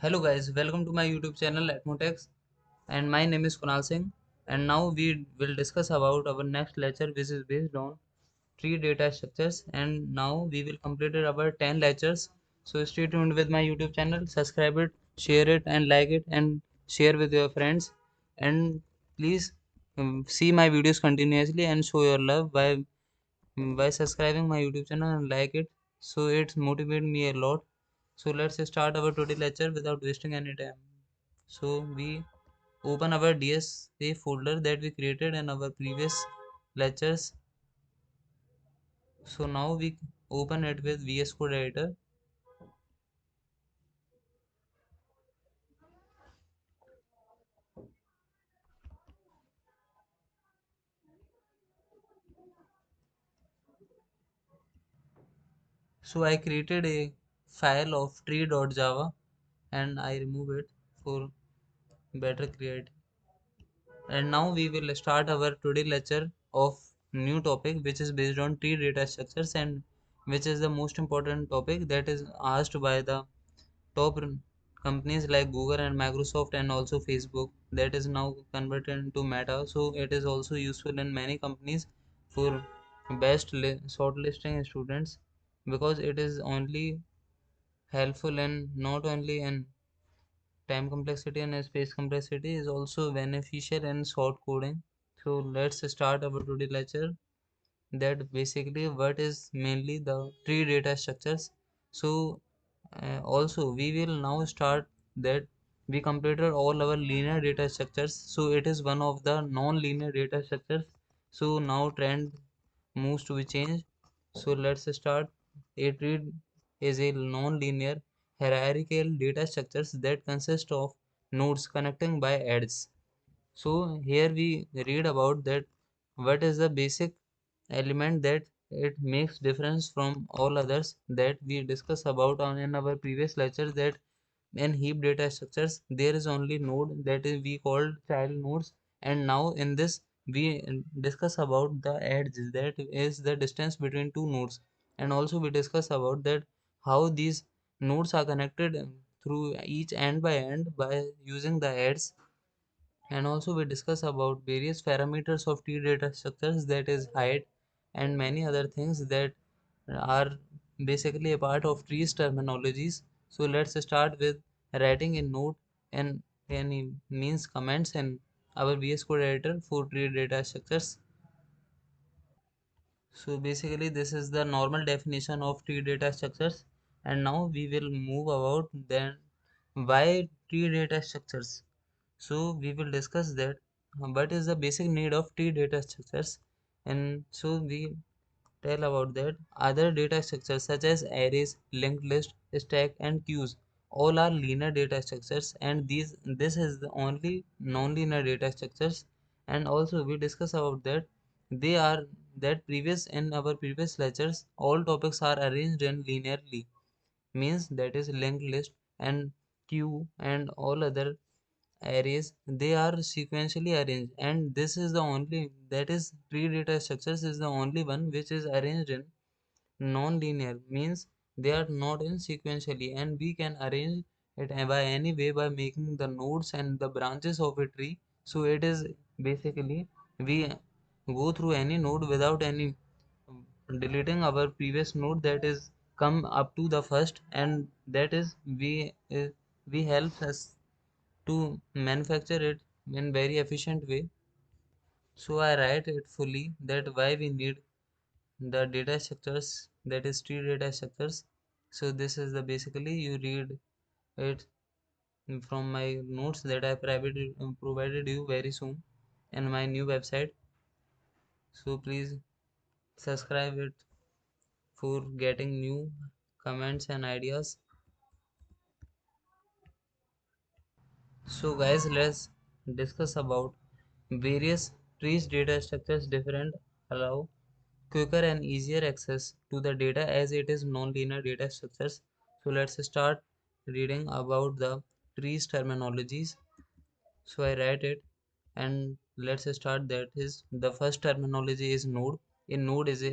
Hello guys, welcome to my YouTube channel Atmotex, and my name is Kunal Singh, and now we will discuss about our next lecture which is based on tree data structures, and now we will complete our 10 lectures. So stay tuned with my YouTube channel, subscribe it, share it and like it and share with your friends, and please see my videos continuously and show your love by subscribing my YouTube channel and like it. So it's motivate me a lot. So let's start our today lecture without wasting any time. So we open our DSA folder that we created in our previous lectures. So now we open it with VS Code editor. So I created a file of tree.java and I remove it for better create. And now we will start our today lecture of new topic which is based on tree data structures, and which is the most important topic that is asked by the top companies like Google and Microsoft and also Facebook, that is now converted into Meta. So it is also useful in many companies for best shortlisting students, because it is only helpful in not only in time complexity and space complexity, is also beneficial in short coding. So let's start our today lecture, that basically what is mainly the tree data structures. So also we will now start that we completed all our linear data structures, so it is one of the non-linear data structures. So now trend moves to be changed. So let's start. A tree is a non-linear hierarchical data structures that consist of nodes connecting by edges. So here we read about that what is the basic element that it makes difference from all others, that we discuss about on in our previous lecture, that in heap data structures there is only node that is we called child nodes, and now in this we discuss about the edge, that is the distance between two nodes, and also we discuss about that how these nodes are connected through each end by using the edge. And also we discuss about various parameters of tree data structures, that is height and many other things that are basically a part of trees terminologies. So let's start with writing a note and any means comments in our VS Code editor for tree data structures. So basically this is the normal definition of tree data structures, and now we will move about then why tree data structures. So we will discuss that what is the basic need of tree data structures, and so we tell about that other data structures such as arrays, linked list, stack and queues all are linear data structures, and this is the only non-linear data structures. And also we discuss about that they are that previous in our previous lectures all topics are arranged in linearly, means that is linked list and queue and all other arrays they are sequentially arranged, and this is the only, that is tree data structures is the only one which is arranged in non-linear, means they are not in sequentially, and we can arrange it by any way by making the nodes and the branches of a tree. So it is basically we go through any node without any deleting our previous node that is come up to the first, and that is we help us to manufacture it in very efficient way. So I write it fully that why we need the data structures, that is tree data structures. So this is the basically you read it from my notes that I provided you very soon in my new website. So please subscribe it for getting new comments and ideas. So guys, let's discuss about various trees data structures different allow quicker and easier access to the data as it is non-linear data structures. So let's start reading about the trees terminologies. So I write it, and let's start. That is the first terminology is node. A node is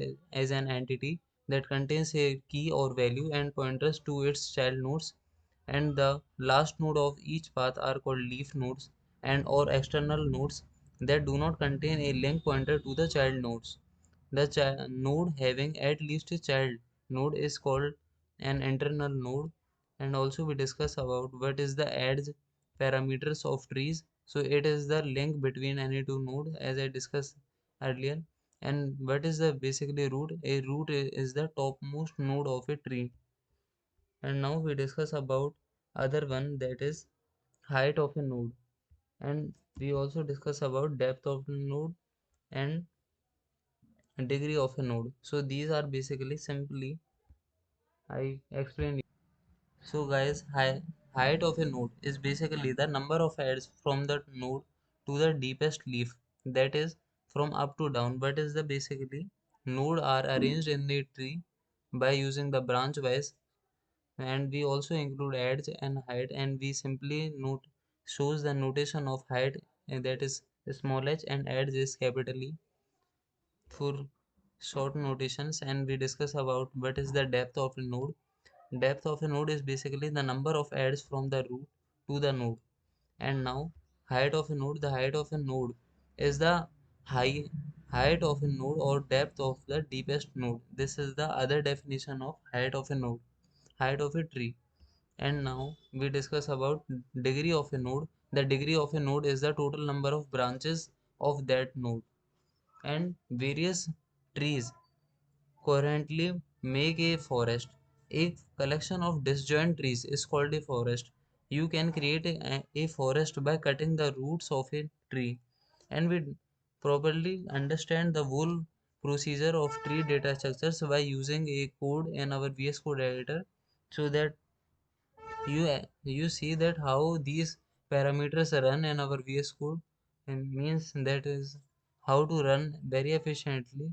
an entity that contains a key or value and pointers to its child nodes. and the last node of each path are called leaf nodes and or external nodes that do not contain a link pointer to the child nodes. The node having at least a child node is called an internal node. And also we discuss about what is the edge parameters of trees. So it is the link between any two nodes as I discussed earlier. And what is the basically root? A root is the topmost node of a tree. And now we discuss about other one, that is height of a node. And we also discuss about depth of the node and degree of a node. So these are basically simply I explained. So guys, height of a node is basically the number of edges from the node to the deepest leaf, that is from up to down. But is the basically node are arranged in the tree by using the branch wise, and we also include edge and height, and we simply note shows the notation of height, and that is small h, and edge is capital E for short notations. And we discuss about what is the depth of a node. Depth of a node is basically the number of edges from the root to the node. And now height of a node, the height of a node is the high height of a node or depth of the deepest node. This is the other definition of height of a node, height of a tree. And now we discuss about degree of a node. The degree of a node is the total number of branches of that node. And various trees currently make a forest. A collection of disjoint trees is called a forest. You can create a forest by cutting the roots of a tree. And we properly understand the whole procedure of tree data structures by using a code in our VS Code editor, so that you see that how these parameters run in our VS Code, and means that is how to run very efficiently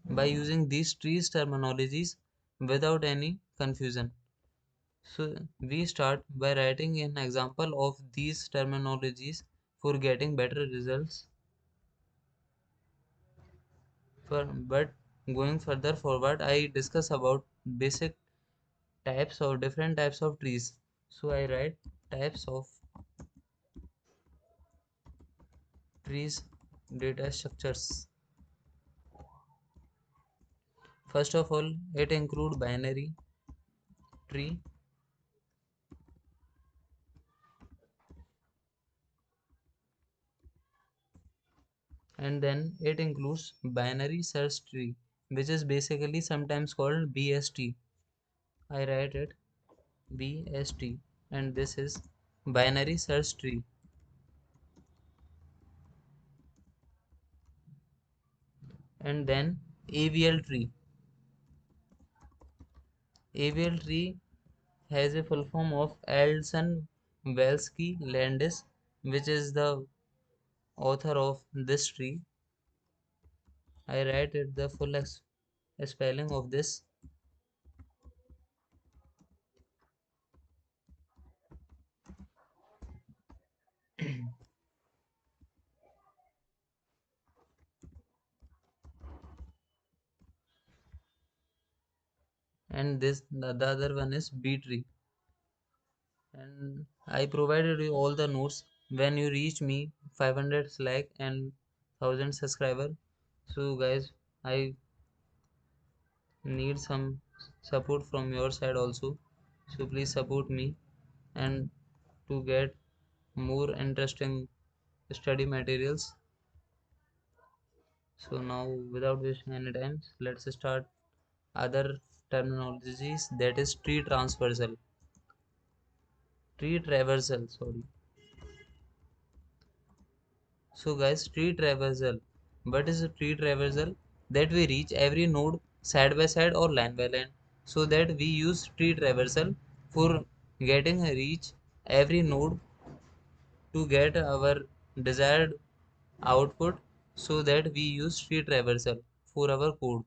by using these trees terminologies without any confusion. So we start by writing an example of these terminologies for getting better results. But going further forward, I discuss about basic types of different types of trees. So I write types of trees data structures. First of all, it include binary tree, and then it includes binary search tree, which is basically sometimes called BST. I write it BST, and this is binary search tree. And then AVL tree. AVL tree has a full form of Alson Welsky Landis, which is the author of this tree. I write it the full spelling of this. And this the other one is B tree. And I provided you all the notes when you reach me 500 like and 1000 subscriber. So guys, I need some support from your side also. So please support me and to get more interesting study materials. So now without wasting any time, let's start other terminologies, that is tree transversal, tree traversal, sorry. So guys, tree traversal. What is a tree traversal? That we reach every node side by side or line by line. So that we use tree traversal for getting a reach every node to get our desired output. So that we use tree traversal for our code.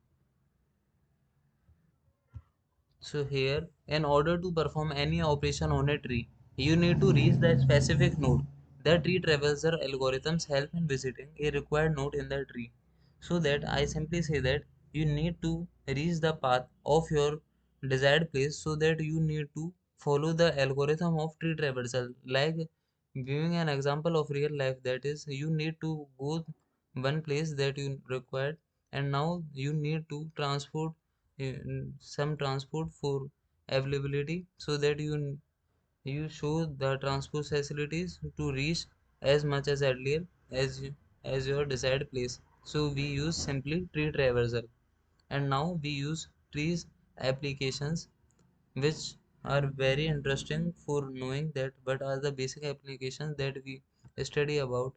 So here, in order to perform any operation on a tree, you need to reach the specific node. The tree traverser algorithms help in visiting a required node in the tree. So that I simply say that you need to reach the path of your desired place, so that you need to follow the algorithm of tree traversal. Like viewing an example of real life, that is, you need to go one place that you required, and now you need to transport some transport for availability, so that you show the transport facilities to reach as much as earlier as as your desired place. So we use simply tree traversal. And now we use trees applications, which are very interesting for knowing that what are the basic applications that we study about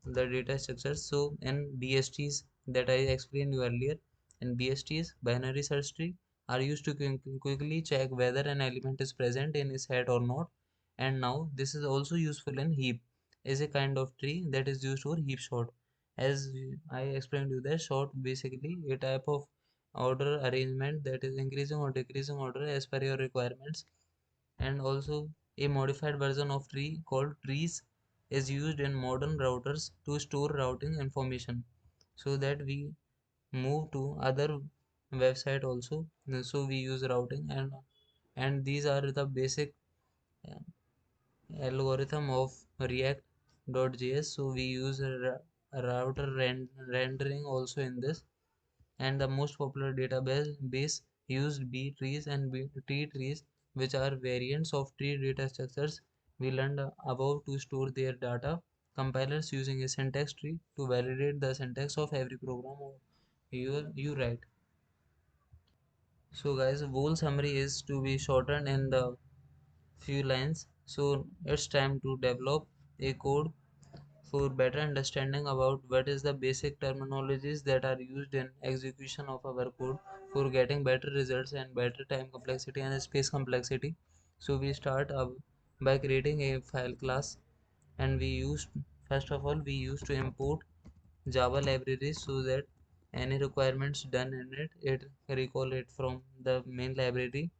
the data structures. So in BSTs that I explained you earlier, in BSTs, binary search tree are used to quickly check whether an element is present in a set or not. And now this is also useful in heap, is a kind of tree that is used for heap sort. As I explained you, that sort basically a type of order arrangement that is increasing or decreasing order as per your requirements. And also a modified version of tree called trees is used in modern routers to store routing information, so that we move to other website also. So we use routing, and these are the basic uh, algorithm of react.js. So we use router rendering also in this. And the most popular database base used B trees and T trees, which are variants of tree data structures we learned above to store their data. Compilers using a syntax tree to validate the syntax of every program you write. So guys, whole summary is to be shortened in the few lines. So it's time to develop a code for better understanding about what is the basic terminologies that are used in execution of our code for getting better results and better time complexity and space complexity. So we start by creating a file class, and we used first of all we used to import Java libraries, so that any requirements done in it recall it from the main library.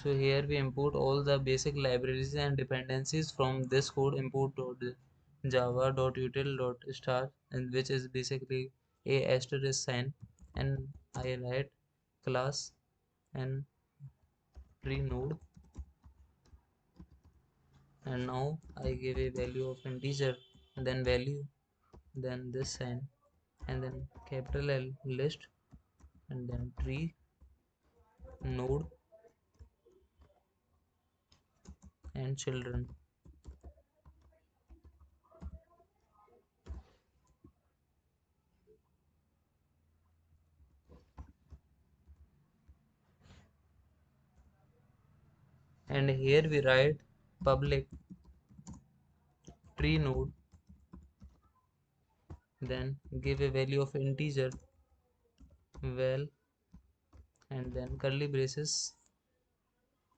So here we import all the basic libraries and dependencies from this code. Import.java.util.star, and which is basically a asterisk sign, and I write class and tree node, and now I give a value of integer, and then value, then this sign, and then capital L list, and then tree node and children. And here we write public tree node, then give a value of integer val, and then curly braces.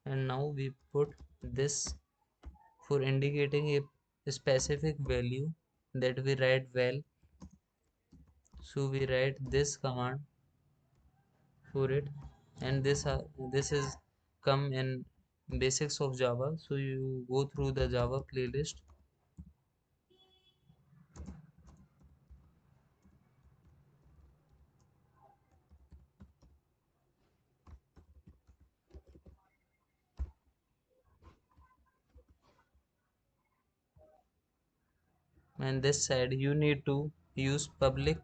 And now we put this for indicating a specific value that we write val. So we write this command for it, and this is come in basics of Java. So you go through the Java playlist, and this side you need to use public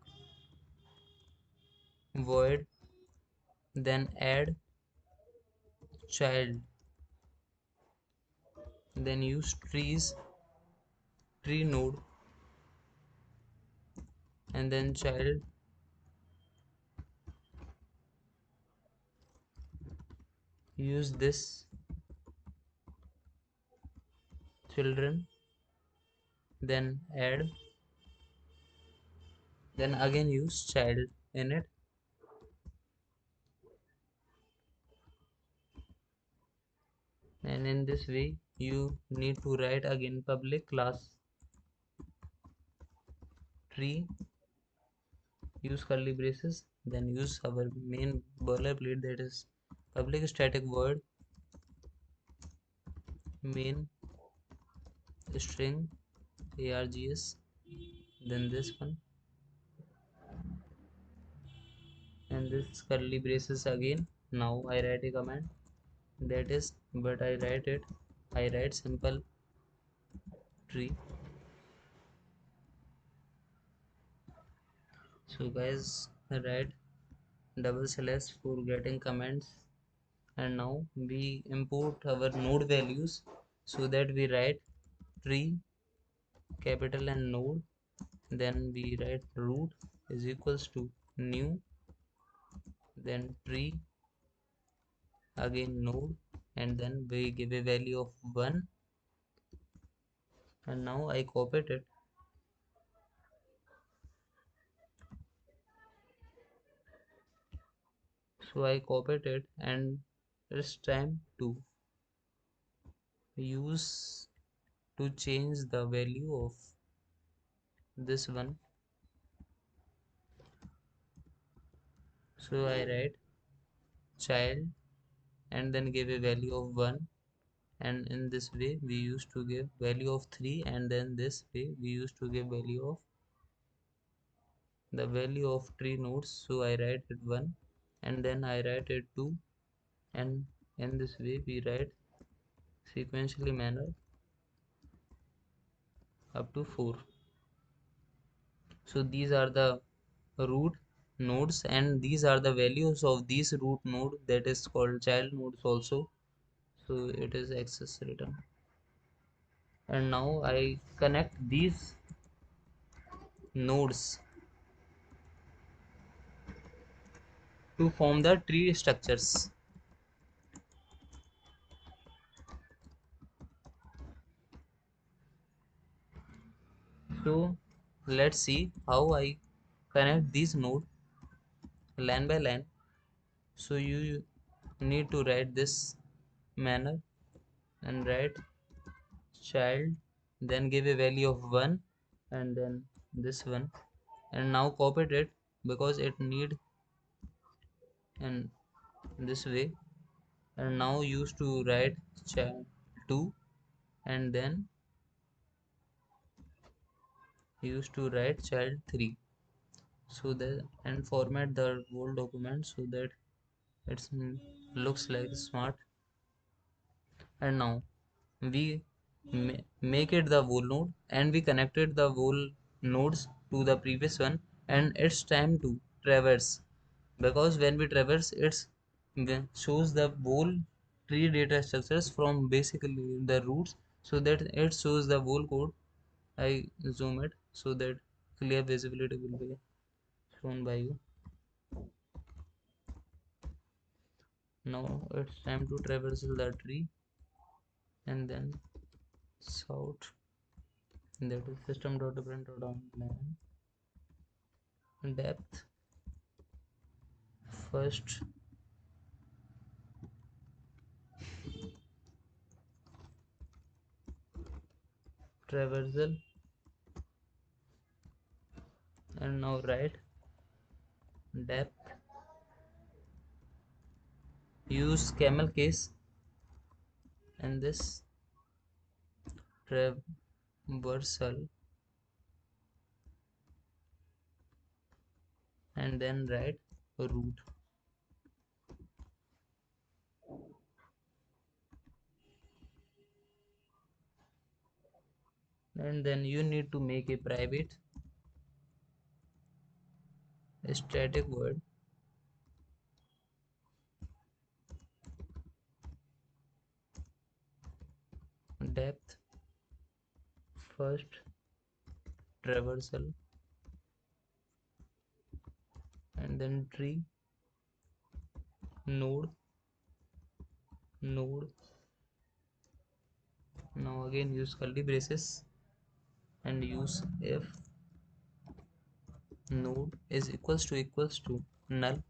void, then add child, then use tree node, and then child, use this children, then add, then again use child in it. And in this way you need to write again public class tree, use curly braces, then use our main boilerplate, that is public static void main string args, then this one, and this curly braces again. Now I write a command, that is, but I write simple tree. So guys, I write double slash for getting comments, and now we import our node values, so that we write tree capital and node, then we write root is equals to new, then tree again node, and then we give a value of 1, and now I copied it. So I copied it, and it's time to use to change the value of this one. So I write child and then give a value of 1, and in this way we used to give value of 3, and then this way we used to give value of the value of tree nodes. So I write it 1, and then I write it 2, and in this way we write sequentially manner up to 4. So these are the root nodes, and these are the values of these root node, that is called child nodes also. So it is access written, and now I connect these nodes to form the tree structures. So let's see how I connect these node line by line. So you need to write this manner, and write child, then give a value of 1, and then this one, and now copy it because it need in this way, and now use to write child 2, and then use to write child 3, so that, and format the whole document so that it looks like smart. And now we make it the whole node, and we connected the whole nodes to the previous one, and it's time to traverse, because when we traverse it shows the whole tree data structures from basically the roots, so that it shows the whole code. I zoom it so that clear visibility will be shown by you. Now it's time to traverse the tree, and then south, that is system.print.line depth first traversal, and now write depth, use camel case, and this traversal, and then write root, and then you need to make a private static void depth first traversal, and then tree node. Now again use curly braces, and use if node is equals to null,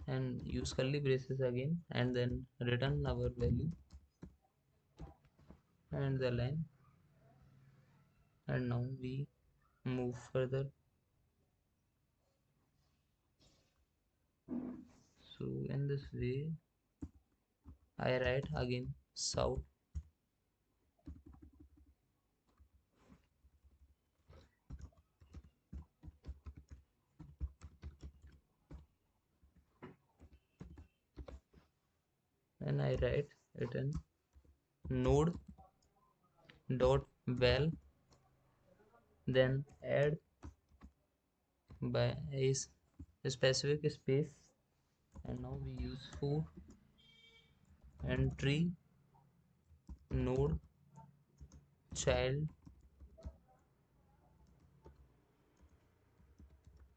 and use curly braces again, and then return our value and the line, and now we move further. So in this way I write again south, and I write it in node dot val, then add by a specific space, and now we use for entry node child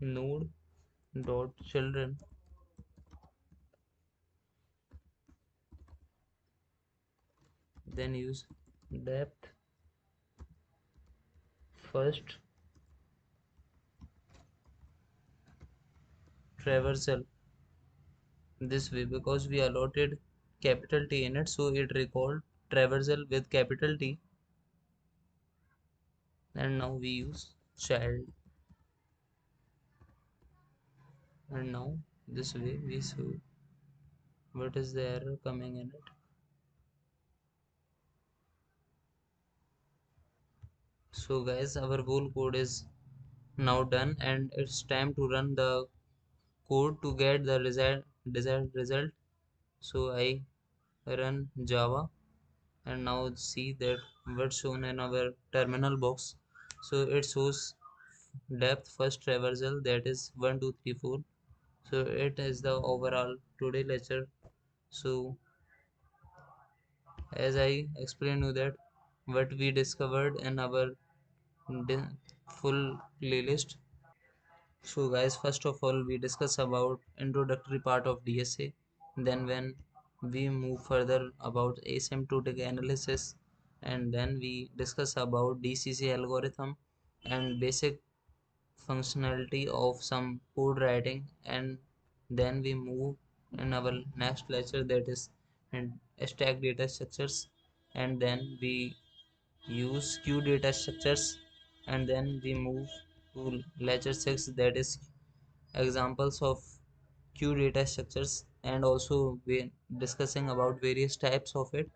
node dot children, then use depth first traversal this way because we allotted capital T in it, so it recalled traversal with capital T, and now we use child, and now this way we see what is the error coming in it. So guys, our whole code is now done, and it's time to run the code to get the desired result. So I run Java, and now see that what's shown in our terminal box. So it shows depth first traversal, that is 1 2 3 4. So it is the overall today lecture. So as I explained you that what we discovered in our full playlist. So guys, first of all we discuss about introductory part of DSA, then when we move further about asymptotic analysis, and then we discuss about DCC algorithm and basic functionality of some code writing, and then we move in our next lecture, that is in stack data structures, and then we use Q data structures, and then we move to lecture 6, that is examples of Q data structures, and also we discussing about various types of it,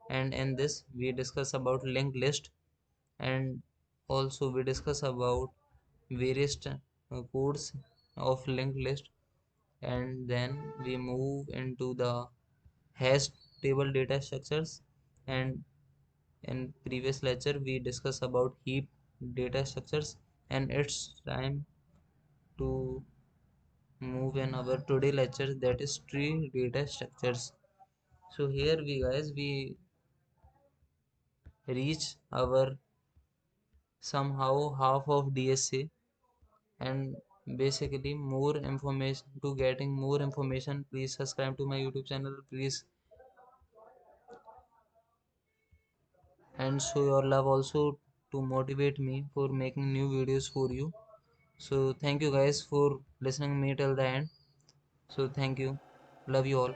and in this we discuss about linked list, and also we discuss about various codes of linked list, and then we move into the hash table data structures, and in previous lecture we discuss about heap data structures, and it's time to move in our today lecture, that is tree data structures. So here we guys we reach our somehow half of DSA, and basically more information, to getting more information please subscribe to my YouTube channel please, and show your love also to motivate me for making new videos for you. So thank you guys for listening me till the end. So thank you, love you all.